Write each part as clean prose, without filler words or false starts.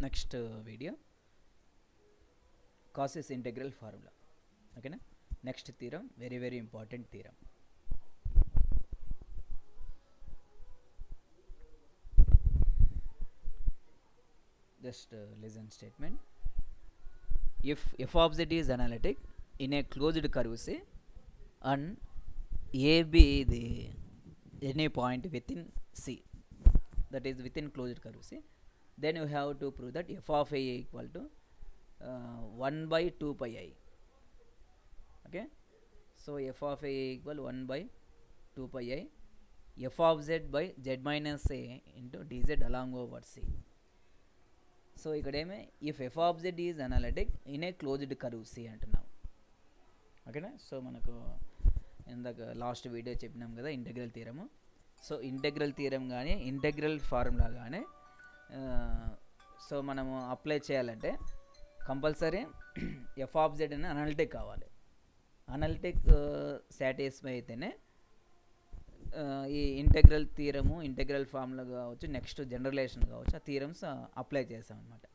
Next video Cauchy's integral formula. ఓకేనా. Next theorem very very important theorem. Just listen statement. If f of z is analytic in a closed curve C and a b the any point within C, that is within closed curve C, then you have to prove that f of a equal to 1 by 2 pi I. Okay, so f of a equal 1 by 2 pi I f of z by z minus a into dz along over C. So ఇక్కడ ఏమే if f of z is analytic in a closed curve C అంటున్నాం. ఓకేనా. So మనకు ఇందాక last video చెప్పినాం కదా integral theorem. So integral theorem కానీ integral formula కానీ సో మనము అప్లై చేయాలంటే కంపల్సరీ ఎఫ్ ఆఫ్ జెడ్ అని అనాలిటిక్ కావాలి. అనాలిటిక్ సాటిస్ఫై అయితేనే ఈ ఇంటెగ్రల్ థీరము ఇంటెగ్రల్ ఫార్ములా కావచ్చు నెక్స్ట్ జనరలైజేషన్ కావచ్చు ఆ థీరమ్స్ అప్లై చేసాం అనమాట.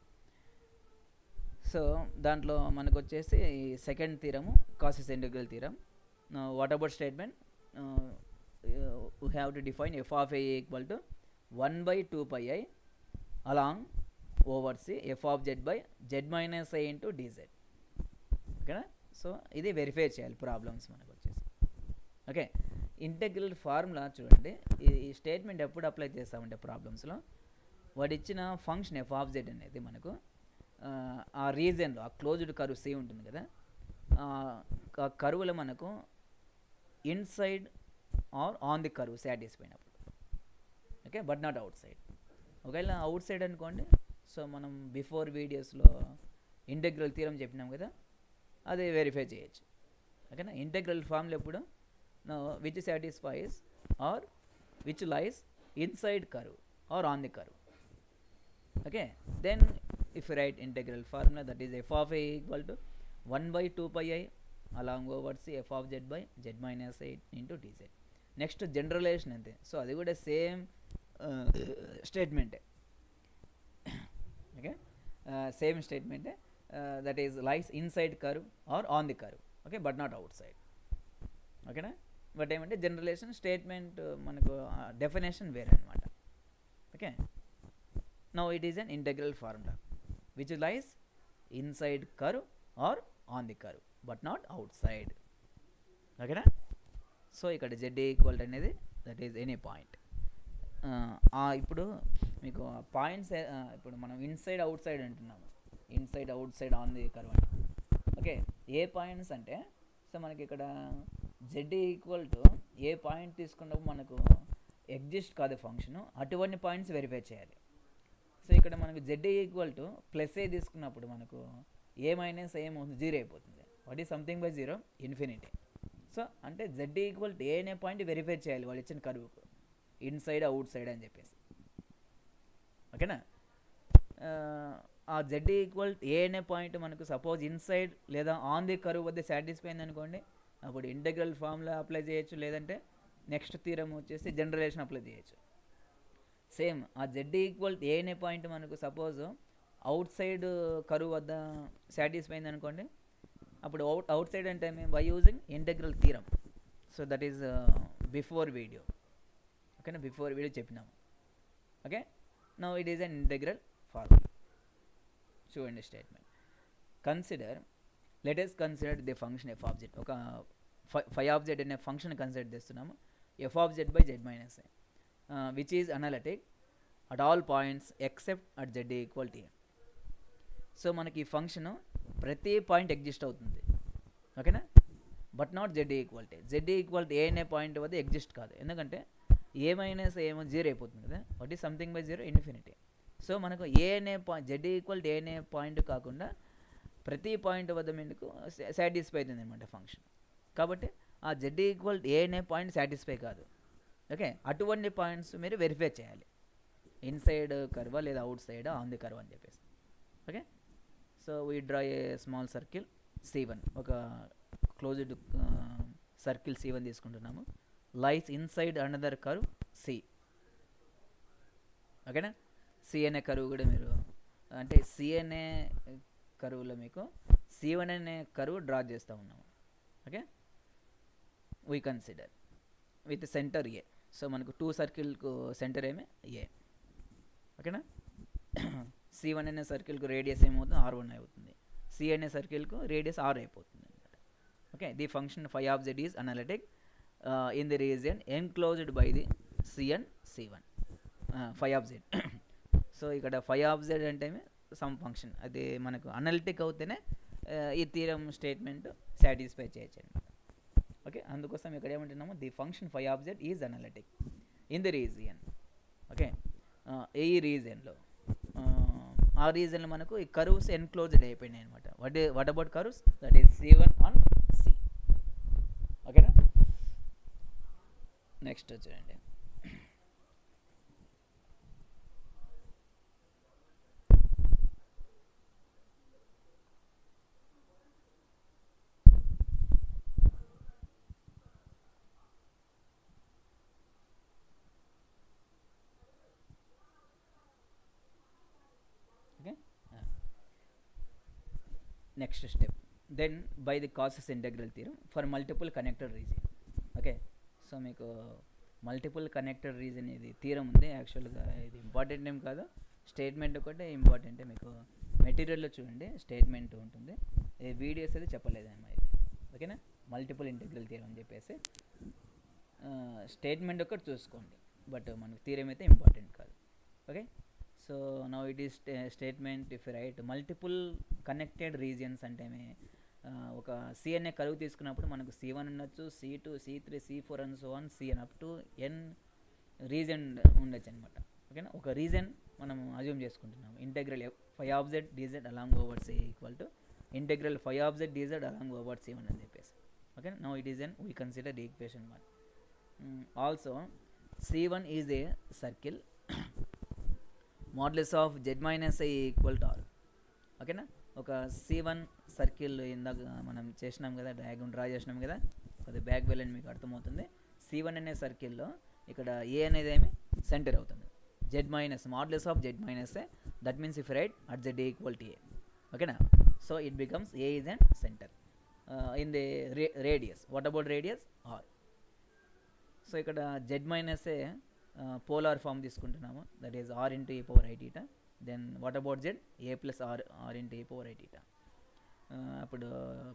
సో దాంట్లో మనకు వచ్చేసి ఈ second theorem Cauchy's integral theorem. What about statement we have to define f of a equal to 1 by 2 pi I along over C f of z by z minus i into d z. ఓకేనా. So ఇది verify చేయాలి problems మనకు వచ్చేసి. Okay. Integral formula చూడండి, ఈ statement ఎప్పుడు apply చేస్తామంటే ప్రాబ్లమ్స్లో వాడు ఇచ్చిన ఫంక్షన్ ఎఫ్ ఆఫ్ జెడ్ అనేది మనకు ఆ రీజన్లో ఆ క్లోజ్డ్ కర్వ్ సి ఉంటుంది కదా ఆ కర్వ్లో మనకు inside or on the curve satisfy అయినప్పుడు. Okay, but not outside. ఒకవేళ అవుట్ సైడ్ అనుకోండి, సో మనం బిఫోర్ వీడియోస్లో ఇంటెగ్రల్ థీరం చెప్పినాం కదా అది వెరిఫై చేయొచ్చు. ఓకేనా. ఇంటెగ్రల్ ఫార్ములా ఎప్పుడు which satisfies or which lies inside curve or on the curve. Okay, then if you write integral formula, that is f of a equal to 1 by 2 pi I along over c f of z by z minus 8 into dz. Next generalization ante, so adi kuda same statement. Okay, same statement, that is lies inside curve or on the curve. Okay, but not outside. ఓకేనా. But ఏమంటే generalization statement మనకు definition వేరే అనమాట. Okay. Now it is an integral formula which lies inside curve or on the curve but not outside. ఓకేనా. So ఇక్కడ z equal అనేది that is any point. ఇప్పుడు మీకు పాయింట్స్ ఇప్పుడు మనం ఇన్సైడ్ అవుట్ సైడ్ అంటున్నాము, inside outside on the curve అంటే. Okay, a points అంటే సో మనకి ఇక్కడ z equal to a point తీసుకున్నప్పుడు మనకు ఎగ్జిస్ట్ కాదు ఫంక్షను, అటువంటి పాయింట్స్ వెరిఫై చేయాలి. సో ఇక్కడ మనకు జెడ్ ఈక్వల్ టు ప్లస్ ఏ తీసుకున్నప్పుడు మనకు ఏ మైనస్ ఏమవుతుంది, జీరో అయిపోతుంది. What is something by zero, infinity. So అంటే జెడ్ ఈక్వల్ టు ఏ అనే పాయింట్ వెరిఫై చేయాలి వాళ్ళు ఇచ్చిన కర్వ్కు ఇన్సైడ్ అవుట్ సైడ్ అని చెప్పేసి. ఓకేనా. ఆ జెడ్ ఈక్వల్ ఏ అనే పాయింట్ మనకు సపోజ్ ఇన్సైడ్ లేదా ఆన్ ది కర్వ్ వద్ద సాటిస్ఫై అయింది అనుకోండి, అప్పుడు ఇంటెగ్రల్ ఫార్ములా అప్లై చేయొచ్చు, లేదంటే నెక్స్ట్ థీరం వచ్చేసి జనరలైజేషన్ అప్లై చేయొచ్చు. సేమ్ ఆ జెడ్ ఈక్వల్ ఏ అనే పాయింట్ మనకు సపోజ్ అవుట్ సైడ్ కర్వ్ వద్ద సాటిస్ఫై అయింది అనుకోండి, అప్పుడు అవుట్ సైడ్ అంటే మేము by using integral theorem. So that is before video. ఓకేనా, బిఫోర్ వీడియో చెప్పినాము. Okay, now it is an integral formula. చూడండి statement. Consider, let us consider the function f of z. ఒక phi of z అనే function consider చేస్తున్నాము, f of z by z minus a which is analytic at all points except at z equal to a. So మనకి ఈ function ప్రతి point exist అవుతుంది. ఓకేనా, but not z equal to a. Z equal to a అనే point వద్ద exist కాదు, ఎందుకంటే ఏ minus ఏమో జీరో అయిపోతుంది కదా, what is something by zero, infinity. So మనకు ఏ అనే point Z equal to a అనే పాయింట్ కాకుండా ప్రతి పాయింట్ వద్ద మీకు సాటిస్ఫై అవుతుంది అనమాట ఫంక్షన్. కాబట్టి ఆ జెడ్ ఈక్వల్ ఏ అనే పాయింట్ సాటిస్ఫై కాదు. ఓకే, అటువంటి పాయింట్స్ మీరు వెరిఫై చేయాలి, ఇన్సైడ్ కర్వ్ లేదా out side on the curve అని చెప్పేసి. Okay, so we draw a small circle C1, ఒక క్లోజ్డ్ సర్కిల్ C1 తీసుకుంటున్నాము, లైస్ ఇన్సైడ్ అనదర్ కర్వ్ C. ఓకేనా. సి అనే కర్వ్ కూడా మీరు అంటే సి అనే కరువులో మీకు C1 అనే కరువు డ్రా చేస్తూ ఉన్నాము. Okay, we consider with centre A. So మనకు 2 సర్కిల్కు సెంటర్ ఏమే ఏ. ఓకేనా, C1 అనే సర్కిల్కు రేడియస్ ఏమవుతుంది, R1 అవుతుంది. C అనే సర్కిల్కు రేడియస్ R అయిపోతుంది అనమాట. Okay, the function phi of z is analytic in the region enclosed by the C and C1 phi of z. So ఇక్కడ ఫై ఆఫ్ జెడ్ అంటే సమ్ ఫంక్షన్, అది మనకు analytic అవుతేనే ఈ theorem statement satisfy చేయొచ్చు అనమాట. Okay, అందుకోసం ఇక్కడ ఏమంటున్నాము, the function phi of z is analytic in the region. Okay, ఈ రీజియన్లో ఆ రీజియన్లో మనకు ఈ కర్వ్స్ ఎన్క్లోజ్డ్ అయిపోయినాయి అనమాట. What about curves, that is C1 on C. ఓకేనా, నెక్స్ట్ చూడండి. Next step, then by the Cauchy's integral theorem for multiple connected region. Okay, so మీకు మల్టిపుల్ కనెక్టెడ్ రీజియన్ ఇది థియరం ఉంది. యాక్చువల్గా ఇది ఇంపార్టెంట్ ఏం కాదు, స్టేట్మెంట్ ఒకటే ఇంపార్టెంటే. మీకు మెటీరియల్లో చూడండి స్టేట్మెంట్ ఉంటుంది, వీడియోస్ అయితే చెప్పలేదమ్మా ఇది. ఓకేనా, మల్టిపుల్ ఇంటెగ్రల్ థియరం అని చెప్పేసి స్టేట్మెంట్ ఒకటి చూసుకోండి, బట్ మనకు థియరం అయితే ఇంపార్టెంట్ కాదు. Okay, so now it is statement if right multiple connected regions అంటే ఒక సి అనే కరువు తీసుకున్నప్పుడు మనకు C1 ఉండొచ్చు, C2, C3, C4 and so on Cn up to n region ఉండొచ్చు అనమాట. ఓకేనా, ఒక రీజన్ మనం అజ్యూమ్ చేసుకుంటున్నాము. Integral phi of z dz along over C equal to integral phi of z dz along over C1 అని చెప్పేసి. Okay, now it is and we consider equation 1. Also C1 is a circle modulus of z minus i equal to R. ఓకేనా, ఒక C1 circle ఇందాక మనం చేసినాం కదా, diagram draw చేసినాం కదా, కొద్దిగా బ్యాక్ వెళ్ళండి మీకు అర్థమవుతుంది. C1 అనే సర్కిల్లో ఇక్కడ ఏ అనేది ఏమి సెంటర్ అవుతుంది, z minus modulus of z minus a. That means if write at z equal to a. ఓకేనా, so it becomes a is and centre in the radius. What about radius R. So ఇక్కడ z minus a polar form తీసుకుంటున్నాము, that is r into e power i theta. Then what about z, a plus r into e power i theta. అప్పుడు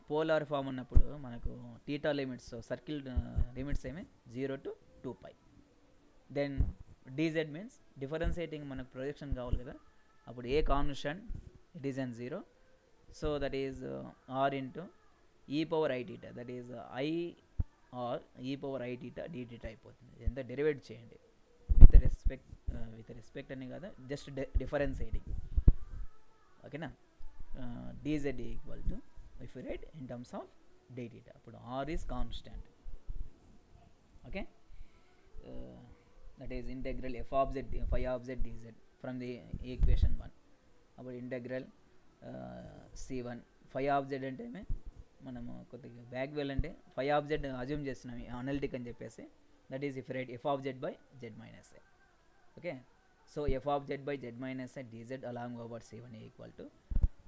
polar form ఉన్నప్పుడు మనకు theta limits, circle limits ఏమి 0 to 2π. Then dz means differentiating మనకు projection కావాలి కదా, అప్పుడు a constant it is and 0. So that is r into e power i theta, that is i r e power i theta d theta అయిపోతుంది. ఇదంతా డెరివేట్ చేయండి with respect అని కాదు, just differentiating. ఓకేనా, dz equal to if you write in terms of d theta, అప్పుడు r is constant. Okay, that is integral f of z phi of z dz from the equation 1. అప్పుడు integral C1 phi of z అంటే మనము కొద్దిగా back వెళ్ళంటే phi of z assume చేస్తున్నాం analytic అని చెప్పేసి. That is if right f of z by z minus a. Okay, so f of z by z minus a dz along over C1 equal to,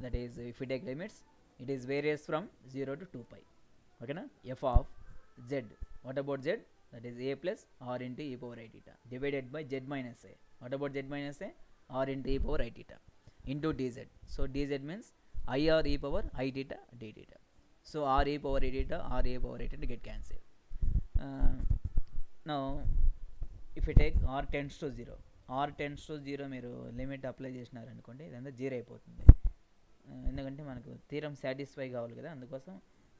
that is if you take limits it is various from 0 to 2π. ఓకేనా, f of z, what about z, that is a plus r into e power i theta divided by z minus a. What about z minus a, r into e power i theta into dz. So dz means ir e power i theta d theta. So r e power i theta, r e power i theta get cancelled. Now if you take r tends to 0, r tends to 0 మీరు limit apply చేసినారనుకోండి, ఇదంతా 0 అయిపోతుంది. ఎందుకంటే మనకు theorem satisfy కావాలి కదా, అందుకోసం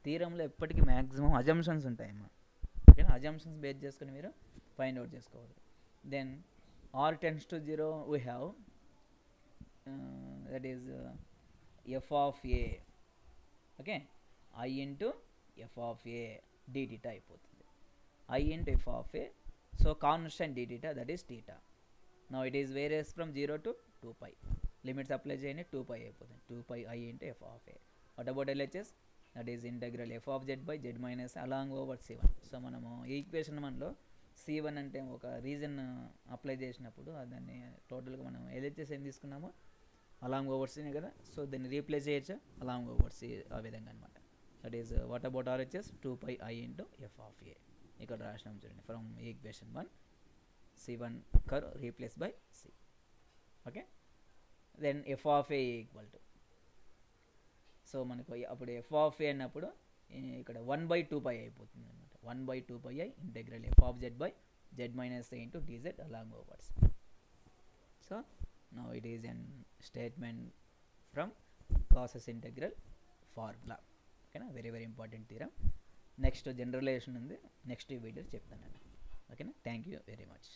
థీరంలో ఎప్పటికీ maximum assumptions ఉంటాయమ్మా. ఓకేనా, అజంప్షన్స్ బేస్ చేసుకుని మీరు ఫైండ్ అవుట్ చేసుకోవాలి. Then r tends to 0 we have that is f of a. Okay, I into f of a d theta అయిపోతుంది, I into f of a. So constant d theta, that is theta. Now it is various from 0 to 2π. Limits apply చేయండి, 2π అయిపోతుంది, 2π I into f of a. What about LHS, that is integral f of z by z minus along over C1. So మనము equation 1లో C1 అంటే ఒక reason apply చేసినప్పుడు దాన్ని టోటల్గా మనం LHS ఏం తీసుకున్నామో అలాంగ్ ఓవర్ సీనే కదా, సో దీన్ని రీప్లేస్ చేయొచ్చా అలాంగ్ ఓవర్ సి ఆ విధంగా అనమాట. That is what about RHS 2πi into f of a. ఇక్కడ రాసినాం చూడండి from equation 1 C1 curve replace by C. Okay, then f of a equal to, so మనకు అప్పుడు ఎఫ్ ఆఫ్ ఏ అన్నప్పుడు ఇక్కడ 1/2πi అయిపోతుంది అనమాట. 1/2πi integral f of z by z minus a into dz along overs. So now it is an statement from Cauchy's integral formula. ఓకేనా, very very important theorem. Next generalization ఉంది, next video చెప్తాను. ఓకేనా, thank you very much.